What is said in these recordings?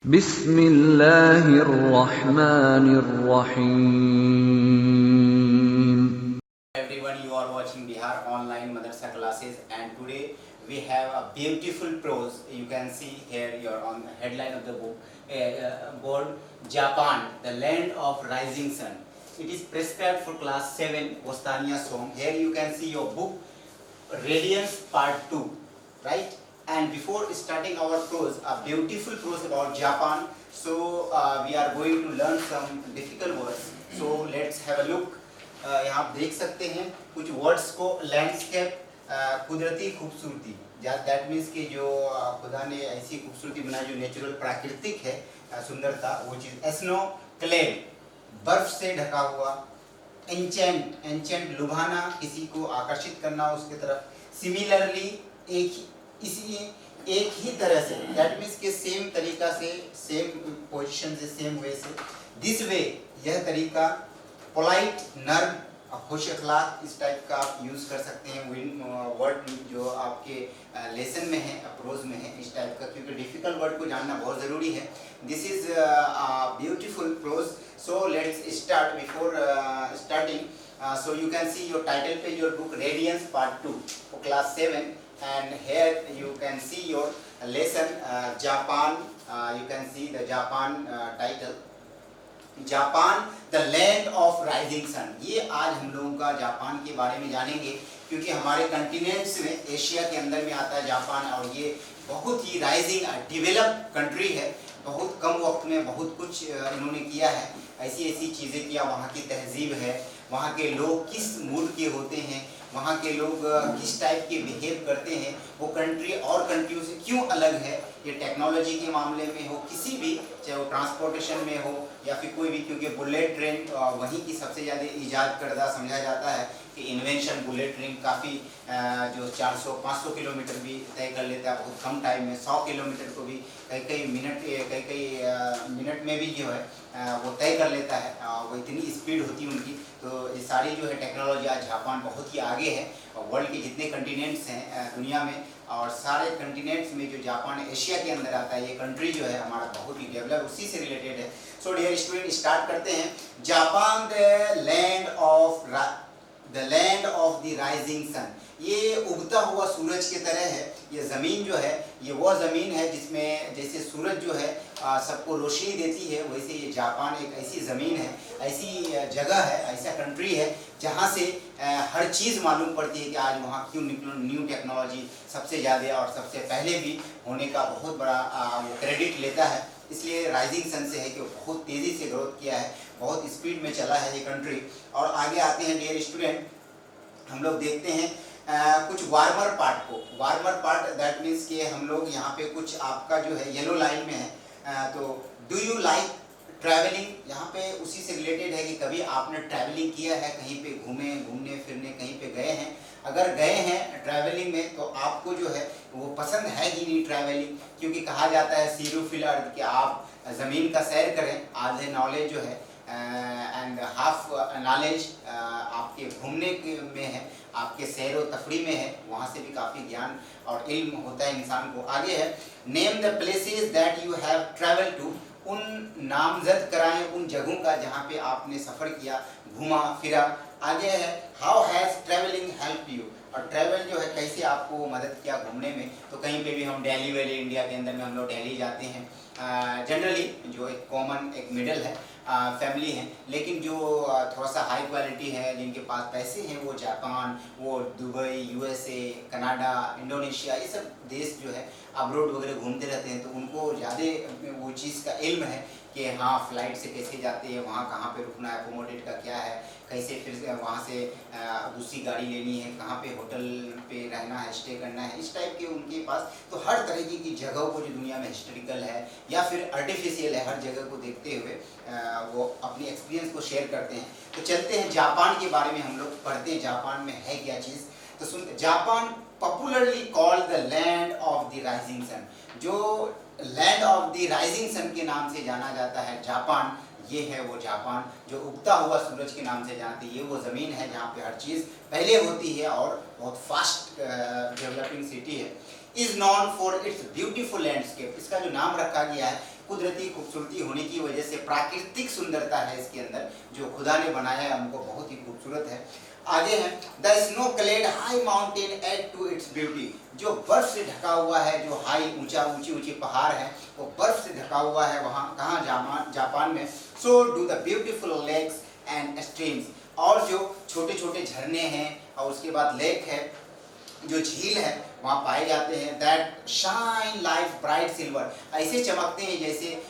बिस्मिल्लाहिर्रहमानिर्रहीम। Everyone, you are watching Bihar online Madrasa classes, and today we have a beautiful prose. You can see here your on the headline of the book board, Japan, the land of rising sun. It is prescribed for class 7 Ostania Som. Here you can see your book Radiance Part 2, right? And before starting our prose, a beautiful prose about Japan, so we are going to learn some difficult words. So let's have a look. यहाँ आप देख सकते हैं कुछ words को, landscape, कुदरती खूबसूरती, that means कि जो खुदा ने ऐसी खूबसूरती बनाई जो नेचुरल प्राकृतिक है, सुंदरता, वो चीज़। स्नो क्लेड, बर्फ से ढका हुआ। एंचेंट लुभाना, किसी को आकर्षित करना उसके तरफ। सिमिलरली, एक ही तरह से, दैट मीन्स के सेम तरीका से, सेम पोजिशन से, सेम वे से। दिस वे, यह तरीका। पोलाइट, नर्म, खुश अखलाक, इस टाइप का आप यूज़ कर सकते हैं वर्ड जो आपके लेसन में है, प्रोज में है, इस टाइप का, क्योंकि डिफिकल्ट वर्ड को जानना बहुत ज़रूरी है। This is beautiful prose. So let's start. Before starting, so you can see your title page, your book radiance part 2 for class 7, and here you can see your lesson Japan. You can see the Japan title, Japan the land of rising sun. ये आज हम लोगों का Japan के बारे में जानेंगे, क्योंकि हमारे कंटिनेंट्स में, एशिया के अंदर में आता है जापान, और ये बहुत ही राइजिंग डेवलप कंट्री है। बहुत कम वक्त में बहुत कुछ इन्होंने किया है, ऐसी ऐसी चीज़ें किया। वहाँ की तहजीब है, वहाँ के लोग किस मूड के होते हैं, वहाँ के लोग किस टाइप के बिहेव करते हैं, वो कंट्री और कंट्रियों से क्यों अलग है। ये टेक्नोलॉजी के मामले में हो, किसी भी, चाहे वो ट्रांसपोर्टेशन में हो या फिर कोई भी, क्योंकि बुलेट ट्रेन वहीं की सबसे ज़्यादा ईजाद करदा समझा जाता है कि इन्वेंशन बुलेट ट्रेन काफ़ी जो 400-500 किलोमीटर भी तय कर लेता है बहुत कम टाइम में। 100 किलोमीटर को भी कई मिनट में भी जो है वो तय कर लेता है, वो इतनी स्पीड होती है उनकी। तो ये सारी जो है टेक्नोलॉजी, आज जापान बहुत ही आगे है। वर्ल्ड के जितने कंटिनेंट्स हैं दुनिया में, और सारे कंटिनेंट्स में जो जापान एशिया के अंदर आता है, ये कंट्री जो है हमारा बहुत ही डेवलप उसी से रिलेटेड है। सो डियर स्टूडेंट, स्टार्ट करते हैं। Japan the land of the rising sun. ये उगता हुआ सूरज की तरह है। ये ज़मीन जो है, ये वो ज़मीन है जिसमें जैसे सूरज जो है सबको रोशनी देती है, वैसे ये जापान एक ऐसी ज़मीन है, ऐसी जगह है, ऐसा कंट्री है जहाँ से हर चीज़ मालूम पड़ती है कि आज वहाँ क्यों न्यू टेक्नोलॉजी सबसे ज़्यादा और सबसे पहले भी होने का बहुत बड़ा वो क्रेडिट लेता है। इसलिए राइजिंग सन से है कि वो बहुत तेज़ी से ग्रोथ किया है, बहुत स्पीड में चला है ये कंट्री। और आगे आते हैं डियर स्टूडेंट, हम लोग देखते हैं कुछ वार्मर पार्ट को। वार्मर पार्ट दैट मीन्स कि हम लोग यहाँ पे कुछ आपका जो है येलो लाइन में है, तो डू यू लाइक ट्रैवलिंग, यहाँ पे उसी से रिलेटेड है कि कभी आपने ट्रैवलिंग किया है, कहीं पे घूमने फिरने कहीं पे गए हैं। अगर गए हैं ट्रैवलिंग में तो आपको जो है वो पसंद है ही नहीं ट्रैवलिंग, क्योंकि कहा जाता है सीरू फिल अर्थ कि आप ज़मीन का सैर करें, आधे नॉलेज जो है एंड हाफ नॉलेज आपके घूमने में है, आपके सैर व तफरी में है, वहाँ से भी काफ़ी ज्ञान और इल्म होता है इंसान को। आगे है name the places that you have travel to, उन नामजद कराएं उन जगहों का जहाँ पे आपने सफ़र किया, घूमा फिरा। आगे है how has travelling help you, और ट्रैवल जो है कैसे आपको मदद किया घूमने में। तो कहीं पे भी हम दिल्ली वाले इंडिया के अंदर में हम लोग दिल्ली जाते हैं, जनरली जो एक कॉमन एक मिडल है फैमिली है, लेकिन जो थोड़ा सा हाई क्वालिटी है, जिनके पास पैसे हैं, वो जापान, वो दुबई, यूएसए, कनाडा, इंडोनेशिया, ये सब देश जो है अब्रोड वगैरह घूमते रहते हैं, तो उनको ज़्यादा वो चीज़ का इल्म है कि हाँ फ्लाइट से कैसे जाते हैं, वहाँ कहाँ पे रुकना है, एकोमोडेट का क्या है, कैसे फिर वहाँ से दूसरी गाड़ी लेनी है, कहाँ पे होटल पे रहना है, स्टे करना है, इस टाइप के उनके पास। तो हर तरीके की जगहों को जो दुनिया में हिस्टोरिकल है या फिर आर्टिफिशियल है, हर जगह को देखते हुए वो अपनी एक्सपीरियंस को शेयर करते हैं। तो चलते हैं जापान के बारे में हम लोग पढ़ते हैं, जापान में है क्या चीज़। तो सुन, Japan popularly called the land of the rising sun, जो land of the rising sun के नाम से जाना जाता है जापान, ये है वो जापान जो उगता हुआ सूरज के नाम से जानते हैं। ये वो ज़मीन है जहाँ पे हर चीज़ पहले होती है और बहुत फास्ट डेवलपिंग सिटी है। Is non for its beautiful landscape, इसका जो नाम रखा गया है कुदरती खूबसूरती होने की वजह से, प्राकृतिक सुंदरता है इसके अंदर, जो खुदा ने बनाया है हमको बहुत ही खूबसूरत है। आगे है the snow clad high mountain add to its beauty, जो बर्फ से ढका हुआ है, जो हाई ऊंचा ऊंची ऊंची पहाड़ है वो बर्फ से ढका हुआ है वहाँ कहाँ, जापान में। So do the beautiful lakes and streams, और जो छोटे छोटे झरने हैं और उसके बाद लेक है, जो झील है वहाँ पाए जाते हैं। That shine like bright silver, ऐसे चमकते हैं जैसे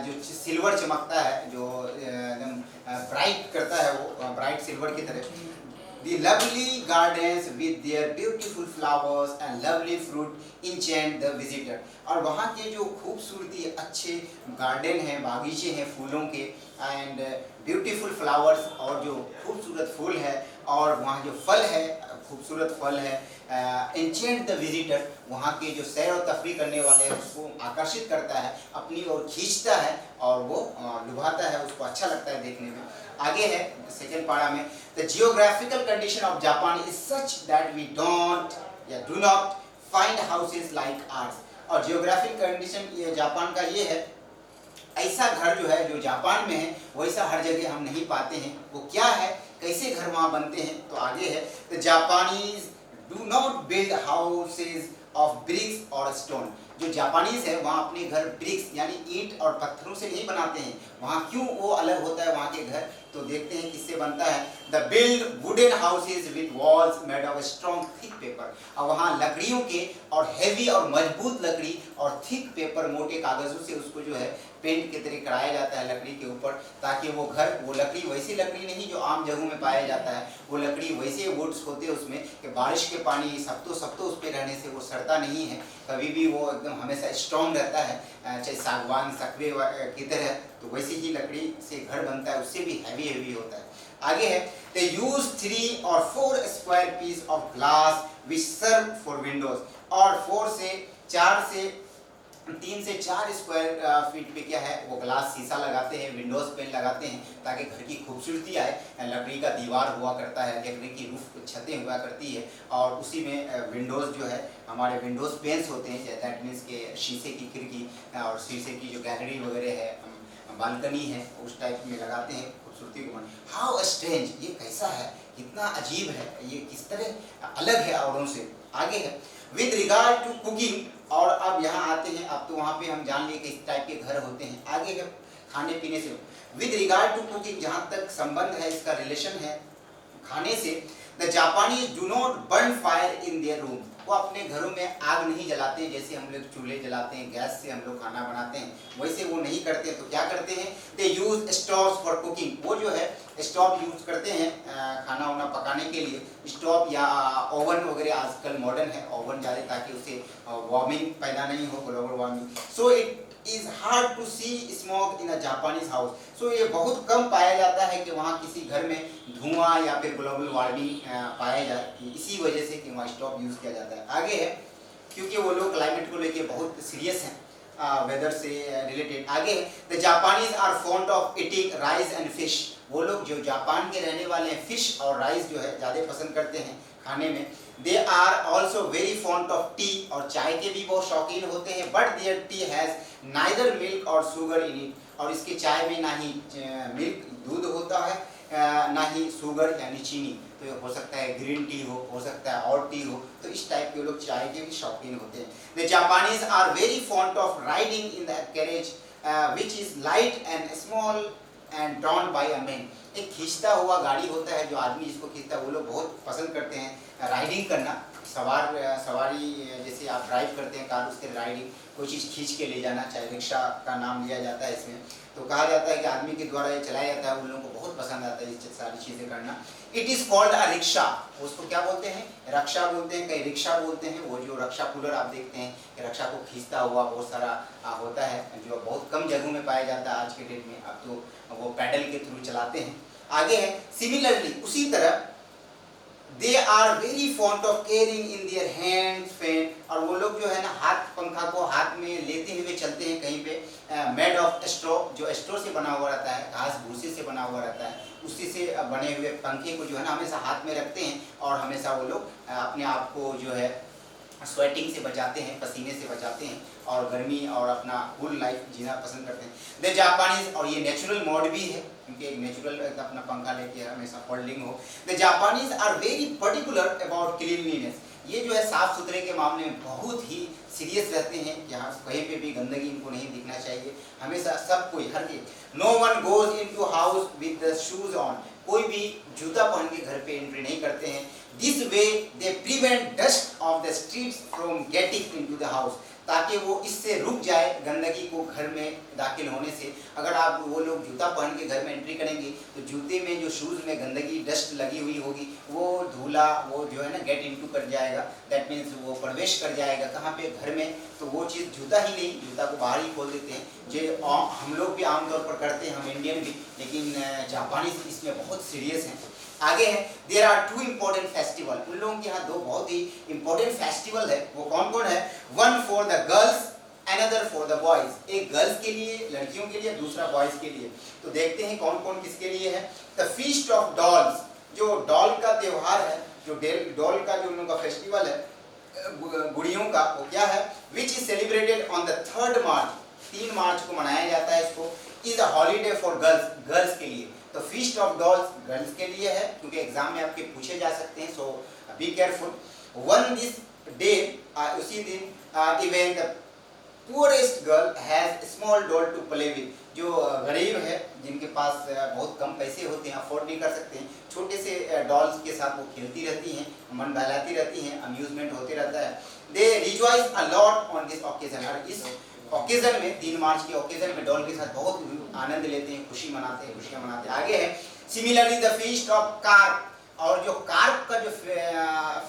जो सिल्वर चमकता है, जो एकदम ब्राइट करता है वो ब्राइट सिल्वर की तरह। The lovely gardens with their beautiful flowers and lovely fruit enchant the visitor, और वहाँ के जो खूबसूरती अच्छे गार्डन हैं, बागीचे हैं फूलों के, एंड ब्यूटीफुल फ्लावर्स, और जो खूबसूरत फूल है, और वहाँ जो फल है, खूबसूरत फल है, एंचेंट द विजिटर, वहाँ के जो सैर और तफरी करने वाले हैं उसको आकर्षित करता है, अपनी ओर खींचता है और वो लुभाता है, उसको अच्छा लगता है देखने में। आगे है सेकेंड पारा में, the geographical condition of Japan is such that we don't या do not find houses like ours, और जियोग्राफिक कंडीशन ये जापान का ये है, ऐसा घर जो है जो जापान में है वैसा हर जगह हम नहीं पाते हैं। वो क्या है, कैसे घर वहाँ बनते हैं, तो आगे है the Japanese do not build houses of BRICS और स्टोन, जो जापानीज है वहाँ अपने घर ब्रिक्स यानी ईंट और पत्थरों से नहीं बनाते हैं। वहाँ क्यों वो अलग होता है वहाँ के घर, तो देखते हैं किससे बनता है। The build wooden houses with walls made of strong thick paper, और वहाँ लकड़ियों के और हैवी और मजबूत लकड़ी और थिक पेपर, मोटे कागजों से उसको जो है पेंट के तरह कराया जाता है लकड़ी के ऊपर, ताकि वो घर, वो लकड़ी वैसी लकड़ी नहीं जो आम जगहों में पाया जाता है, वो लकड़ी वैसे वुड्स होते हैं उसमें कि बारिश के पानी सख्तो उस पर रहने से वो सड़ता नहीं है, कभी भी वो एकदम हमेशा स्ट्रॉन्ग रहता है, चाहे सागवान सकवे की तरह। तो वैसे ही लकड़ी से घर बनता है, उससे भी हैवी होता है। आगे है they use 3 or 4 square piece of glass which serve for windows, और 3 से 4 स्क्वायर फीट पे क्या है वो ग्लास शीशा लगाते हैं, विंडोज पेन लगाते हैं, ताकि घर की खूबसूरती आए। लकड़ी का दीवार हुआ करता है, लकड़ी की रूफ छतें हुआ करती है, और उसी में विंडोज जो है हमारे विंडोज पेन्स होते हैं, दैट मीन्स के शीशे की खिड़की और शीशे की जो गैलरी वगैरह है, बालकनी है, उस टाइप में लगाते हैं खूबसूरती को। हाउ स्ट्रेंज, ये कैसा है, कितना अजीब है, ये किस तरह अलग है औरों से। आगे है विद रिगार्ड टू कुकिंग, और अब यहाँ आते हैं, अब तो वहाँ पे हम जान लिए कि इस टाइप के घर होते हैं। आगे है खाने पीने से, विद रिगार्ड टू कुकिंग, जहाँ तक संबंध है इसका रिलेशन है खाने से, the Japanese do not burn fire in their room, वो अपने घरों में आग नहीं जलाते हैं, जैसे हम लोग चूल्हे जलाते हैं, गैस से हम लोग खाना बनाते हैं, वैसे वो नहीं करते। तो क्या करते हैं, दे यूज स्टोव्स फॉर कुकिंग, वो जो है स्टोव यूज करते हैं खाना वाना पकाने के लिए, स्टोव या ओवन वगैरह, आजकल मॉडर्न है ओवन ज़्यादा, ताकि उससे वार्मिंग पैदा नहीं हो, global warming. So it is hard to see smoke in a Japanese house, so ये बहुत कम पाया जाता है कि वहाँ किसी घर में धुआं या फिर ग्लोबल वार्मिंग पाया जाए, इसी वजह से कि वहाँ स्टोव यूज़ किया जाता है। आगे है क्योंकि वो लोग क्लाइमेट को लेके बहुत सीरियस हैं, वेदर से रिलेटेड। आगे the Japanese are fond of eating rice and fish, वो लोग जो जापान के रहने वाले हैं फिश और राइस जो है ज़्यादा पसंद करते हैं खाने में। They are also very fond of tea, और चाय के भी बहुत शौकीन होते हैं। But their tea has neither milk और शुगर इन इट, और इसके चाय में ना ही मिल्क दूध होता है, ना ही शुगर यानी चीनी, तो हो सकता है ग्रीन टी हो सकता है और टी हो, तो इस टाइप के लोग चाय के भी शौकीन होते हैं। The Japanese are very fond of riding in the carriage which is light and small and drawn by a man, एक खींचता हुआ गाड़ी होता है, जो आदमी जिसको खींचता है वो लोग बहुत पसंद करते हैं राइडिंग करना, सवारी जैसे आप ड्राइव करते हैं कार, उसके राइडिंग, कोई चीज़ खींच के ले जाना, चाहे रिक्शा का नाम लिया जाता है इसमें। तो कहा जाता है कि आदमी के द्वारा ये चलाया जाता है, उन लोगों को बहुत पसंद आता है ये सारी चीज़ें करना। It is called a rickshaw, उसको क्या बोलते हैं, रक्षा बोलते हैं, कहीं रिक्शा बोलते हैं। वो जो रक्षा कूलर आप देखते हैं कि रक्षा को खींचता हुआ बहुत सारा होता है, जो बहुत कम जगहों में पाया जाता है आज के डेट में, अब तो वो पैडल के थ्रू चलाते हैं। आगे है सिमिलरली, उसी तरह they are very fond of carrying in their hands fan, और वो लोग जो है ना हाथ पंखा को हाथ में लेते हुए चलते हैं कहीं पे, मेड ऑफ स्ट्रॉ, जो स्ट्रॉ से बना हुआ रहता है, घास भूसे से बना हुआ रहता है, उसी से बने हुए पंखे को जो है ना हमेशा हाथ में रखते हैं, और हमेशा वो लोग अपने आप को जो है स्वेटिंग से बचाते हैं, पसीने से बचाते हैं और गर्मी और अपना कूल लाइफ जीना पसंद करते हैं। द जापानीज, और ये नेचुरल मोड भी है क्योंकि एक नेचुरल अपना पंखा लेके हमेशा फोल्डिंग हो। The Japanese are very particular about cleanliness, ये जो है साफ सुथरे के मामले में बहुत ही सीरियस रहते हैं। यहाँ कहीं पे भी गंदगी इनको नहीं दिखना चाहिए, हमेशा सब कोई हर एक। No one goes into house with the shoes on, कोई भी जूता पहन के घर पे एंट्री नहीं करते हैं। This way they prevent dust of the streets from getting into the house, ताकि वो इससे रुक जाए गंदगी को घर में दाखिल होने से। अगर आप वो लोग जूता पहन के घर में एंट्री करेंगे तो जूते में जो शूज़ में गंदगी डस्ट लगी हुई होगी वो धूला वो जो है ना गेट इनटू कर जाएगा, दैट मीन्स वो प्रवेश कर जाएगा कहाँ पे, घर में। तो वो चीज़ जूता ही नहीं, जूता को बाहर ही खोल देते हैं, जो हम लोग भी आमतौर पर करते हैं, हम इंडियन भी, लेकिन जापानी इसमें बहुत सीरियस हैं। आगे है, there are two important festival, उन लोगों के यहाँ दो बहुत ही इम्पोर्टेंट फेस्टिवल है। वो कौन कौन है? One for the girls, another for the boys, एक गर्ल्स के लिए लड़कियों के लिए, दूसरा बॉयज के लिए। तो देखते हैं कौन कौन किसके लिए है। द फीस्ट ऑफ डॉल्स, जो डॉल का त्यौहार है, जो डॉल का जो उन लोगों का फेस्टिवल है गुड़ियों का, वो क्या है? Which is celebrated on the 3 मार्च, 3 मार्च को मनाया जाता है इसको। Is a holiday for girls, girls के लिए। तो फीस्ट ऑफ डॉल्स गर्ल्स के लिए है क्योंकि एग्जाम में आपके पूछे जा सकते हैं, so be careful. On this day, उसी दिन even the poorest girl has small doll to play with, जो गरीब है जिनके पास बहुत कम पैसे होते हैं, अफोर्ड नहीं कर सकते हैं, छोटे से डॉल्स के साथ वो खेलती रहती हैं, मन बहलाती रहती हैं, अम्यूजमेंट होते रहता है। They rejoice a lot on this occasion, और इस ओकेजन में 3 मार्च के ओकेजन में डॉल के साथ बहुत आनंद लेते हैं, खुशी मनाते हैं, खुशियाँ मनाते हैं। आगे है, similarly the feast of carp, और जो कार्प का जो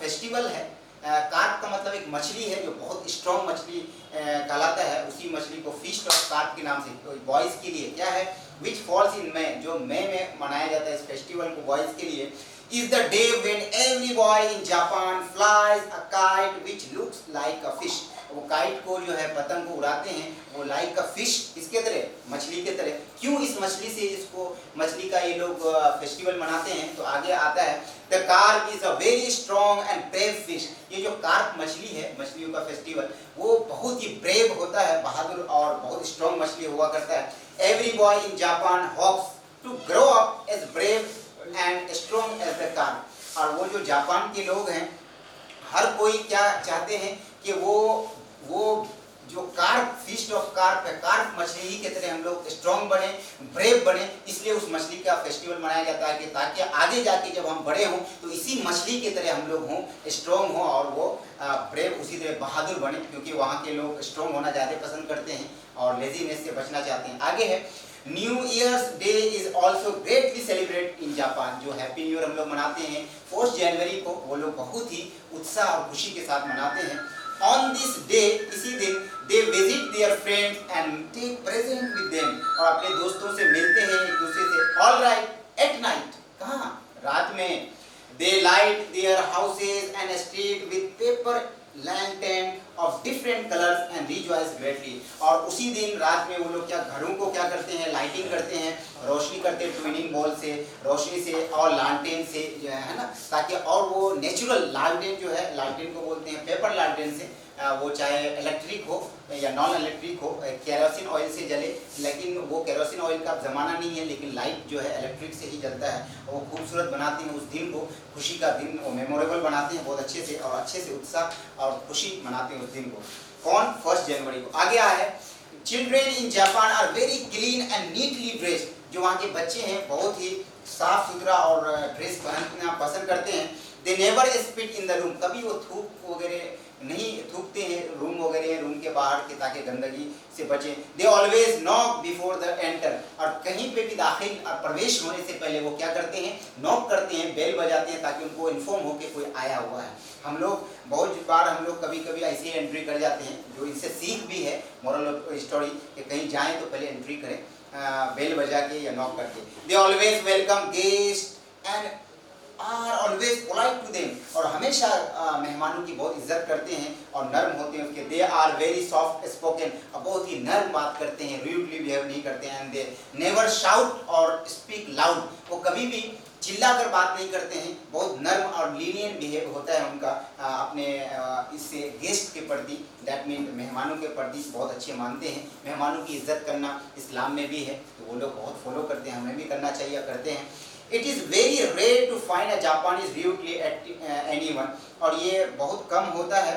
फेस्टिवल है, कार्प का मतलब एक मछली है जो बहुत स्ट्रॉन्ग मछली कहलाता है, उसी मछली को फीस्ट ऑफ कार्प के नाम से बॉयज़ के लिए क्या है, विच फॉल्स इन मई, जो मई में मनाया जाता है इस फेस्टिवल को बॉयज़ के लिए। Is the day when every boy in Japan flies a kite which looks like a fish, वो काइट को जो है पतंग को उड़ाते हैं, वो लाइक अ फिश, इसके तरह, मछली के तरह। क्यों इस मछली से, इसको मछली का ये लोग फेस्टिवल मनाते हैं? तो आगे आता है, the carp is a very strong and brave fish, ये जो कार्प मछली है, मछलियों का फेस्टिवल, वो बहुत ही ब्रेव होता है, बहादुर और बहुत स्ट्रॉन्ग मछली हुआ करता है। Every boy in Japan hopes to grow up as brave and strong as the carp, और वो जो जापान के लोग हैं, हर कोई क्या चाहते हैं कि वो जो कार्प, फीस्ट ऑफ कार्प है, कार्प मछली ही के तरह हम लोग स्ट्रॉन्ग बने, ब्रेव बने, इसलिए उस मछली का फेस्टिवल मनाया जाता है कि ताकि आगे जाके जब हम बड़े हों तो इसी मछली के तरह हम लोग हों, स्ट्रॉन्ग हों, और वो ब्रेव उसी तरह बहादुर बने, क्योंकि वहाँ के लोग स्ट्रॉन्ग होना ज़्यादा पसंद करते हैं और लेजीनेस से बचना चाहते हैं। आगे है, new years day is also greatly celebrate in Japan, जो हैप्पी न्यू ईयर हम लोग मनाते हैं 4 जनवरी को, वो लोग बहुत ही उत्साह और खुशी के साथ मनाते हैं। ऑन दिस डे, इसी दिन, they visit their friends and take present with them, और अपने दोस्तों से मिलते हैं एक दूसरे से। ऑल राइट, एट नाइट, कहाँ? रात में। They light their houses and street with paper lantern of different colours and rejoice greatly, और उसी दिन रात में वो लोग क्या घरों को क्या करते हैं, लाइटिंग करते हैं, रोशनी करते हैं, ट्विनिंग बॉल से, रोशनी से और लालटेन से जो है ना, ताकि, और वो नेचुरल लालटेन जो है, लालटेन को बोलते हैं पेपर लालटेन से, वो चाहे इलेक्ट्रिक हो या नॉन इलेक्ट्रिक हो, केरोसिन ऑयल से जले, लेकिन वो केरोसिन ऑयल का ज़माना नहीं है, लेकिन लाइट जो है इलेक्ट्रिक से ही जलता है। वो खूबसूरत बनाते हैं उस दिन को, खुशी का दिन, वो मेमोरेबल बनाते हैं बहुत अच्छे से, और अच्छे से उत्साह और खुशी मनाते हैं उस दिन को। कौन? 1 जनवरी को। आगे आया है, children in Japan are very clean and neatly dressed, जो वहाँ के बच्चे हैं बहुत ही साफ सुथरा और ड्रेस पहनना पसंद करते हैं। They never spit in the room, कभी वो थूक वगैरह नहीं थूकते हैं रूम वगैरह, रूम के बाहर के, ताकि गंदगी से बचें। They always knock before the enter, और कहीं पे भी दाखिल प्रवेश होने से पहले वो क्या करते हैं, नॉक करते हैं, बेल बजाते हैं, ताकि उनको इन्फॉर्म हो कि कोई आया हुआ है। हम लोग बहुत बार, हम लोग कभी कभी ऐसे ही एंट्री कर जाते हैं, जो इनसे सीख भी है, मोरल स्टोरी, कि कहीं जाएँ तो पहले एंट्री करें बेल बजा के या नॉक करके। They always welcome guest and are always polite to them, और हमेशा मेहमानों की बहुत इज्जत करते हैं और नर्म होते हैं उसके। They are very soft spoken, बहुत ही नर्म बात करते हैं, रूडली बिहेव नहीं करते हैं। एंड दे नेवर शाउट और स्पीक लाउड, वो कभी भी चिल्लाकर बात नहीं करते हैं, बहुत नर्म और लीनियंट बिहेव होता है उनका अपने इससे गेस्ट के प्रति, दैट मीन मेहमानों के प्रति बहुत अच्छे मानते हैं। मेहमानों की इज्जत करना इस्लाम में भी है, तो वो लोग बहुत फॉलो करते हैं, हमें भी करना चाहिए, करते हैं। It is very rare to find a Japanese rudely at anyone, और ये बहुत कम होता है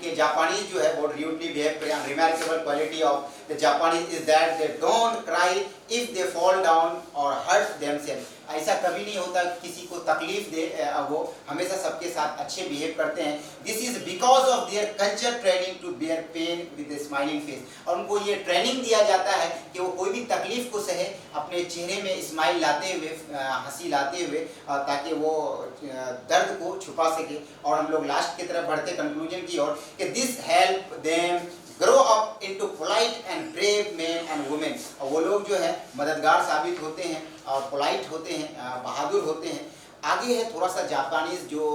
कि जापानीज जो है बहुत रूडली बिहेव करें। Remarkable quality of the Japanese is that they don't cry if they fall down और हर्ट देमसेल्फ। ऐसा कभी नहीं होता किसी को तकलीफ दे, वो हमेशा सबके साथ अच्छे बिहेव करते हैं। This is because of their culture training to bear pain with a smiling face, और उनको ये ट्रेनिंग दिया जाता है कि वो कोई भी तकलीफ को सहे अपने चेहरे में स्माइल लाते हुए, हंसी लाते हुए, ताकि वो दर्द को छुपा सके। और हम लोग लास्ट की तरफ बढ़ते कंक्लूजन की ओर कि this help them grow up into polite and brave man and women, और वो लोग जो है मददगार साबित होते हैं और पोलाइट होते हैं, बहादुर होते हैं। आगे है थोड़ा सा जापानीज जो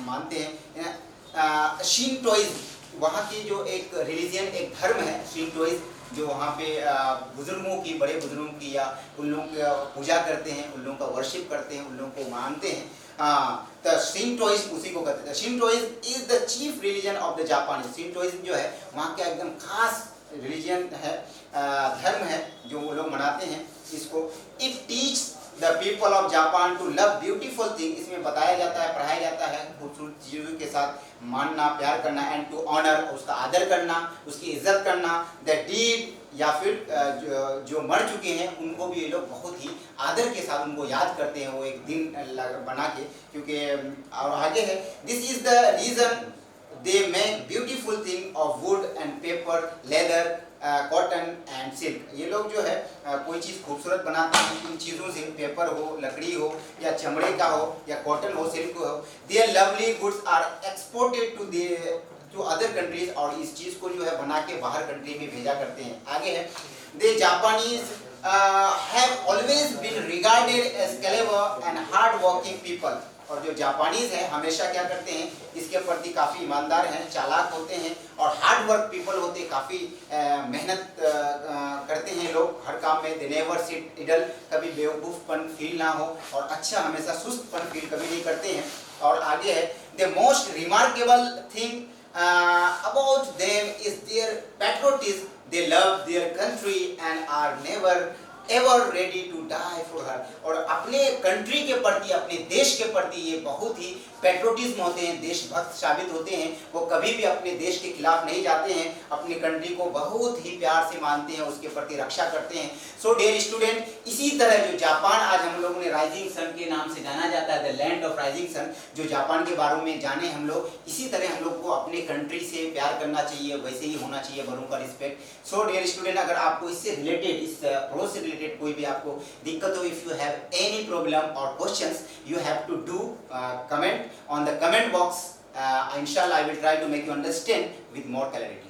मानते हैं शिंटोइज्म, वहाँ की जो एक रिलीजियन, एक धर्म है शिंटोइज्म, जो वहाँ पे बुजुर्गों की, बड़े बुजुर्गों की या उन लोगों की पूजा करते हैं, उन लोगों का वर्शिप करते हैं, उन लोगों को मानते हैं। तो शिंटोइज्म उसी को कहते हैं। Shintoism is the chief religion of the Japanese. Shintoism जो है वहाँ का एकदम खास रिलीजन है, धर्म है जो वो लोग मनाते हैं इसको। It teach the people of Japan to love beautiful thing, इसमें बताया जाता है, पढ़ाया जाता है खूबसूरत चीज़ों के साथ मानना, प्यार करना, एंड टू ऑनर, उसका आदर करना, उसकी इज्जत करना। द डीड, या फिर जो मर चुके हैं उनको भी ये लोग बहुत ही आदर के साथ उनको याद करते हैं, वो एक दिन बना के, क्योंकि और आगे है this is the reason they make beautiful thing of wood and paper, leather, cotton and silk. ये लोग जो है कोई चीज़ खूबसूरत बनाते हैं इन चीज़ों से, पेपर हो, लकड़ी हो, या चमड़े का हो, या कॉटन हो, सिल्क हो। Their lovely goods are exported to other countries, और इस चीज़ को जो है बना के बाहर कंट्री में भेजा करते हैं। आगे है the Japanese have always been regarded as clever and hard working people, और जो जापानीज हैं हमेशा क्या करते हैं, इसके प्रति काफ़ी ईमानदार हैं, चालाक होते हैं, और हार्ड वर्क पीपल होते हैं, काफ़ी मेहनत करते हैं लोग हर काम में। दे नेवर सिट इडल, कभी बेवकूफ़पन फील ना हो, और अच्छा हमेशा सुस्तपन फील कभी नहीं करते हैं। और आगे है the most remarkable thing about them is their patriotism. They love their country and are never ever ready to die for her. और अपने कंट्री के प्रति, अपने देश के प्रति ये बहुत ही पेट्रोटिज्म होते हैं, देशभक्त साबित होते हैं। वो कभी भी अपने देश के खिलाफ नहीं जाते हैं, अपनी कंट्री को बहुत ही प्यार से मानते हैं, उसके प्रति रक्षा करते हैं। सो डियर स्टूडेंट, इसी तरह जो जापान आज हम लोगों ने राइजिंग सन के नाम से जाना जाता है, the land of rising sun, जो जापान के बारे में जाने हम लोग, इसी तरह हम लोग को अपने कंट्री से प्यार करना चाहिए, वैसे ही होना चाहिए, बड़ों का रिस्पेक्ट। सो डियर स्टूडेंट, अगर आपको इससे रिलेटेड, इस प्रोज से रिलेटेड कोई भी आपको दिक्कत हो, if you have any problem और questions, you have to do comment on the comment box. Inshallah I will try to make you understand with more clarity.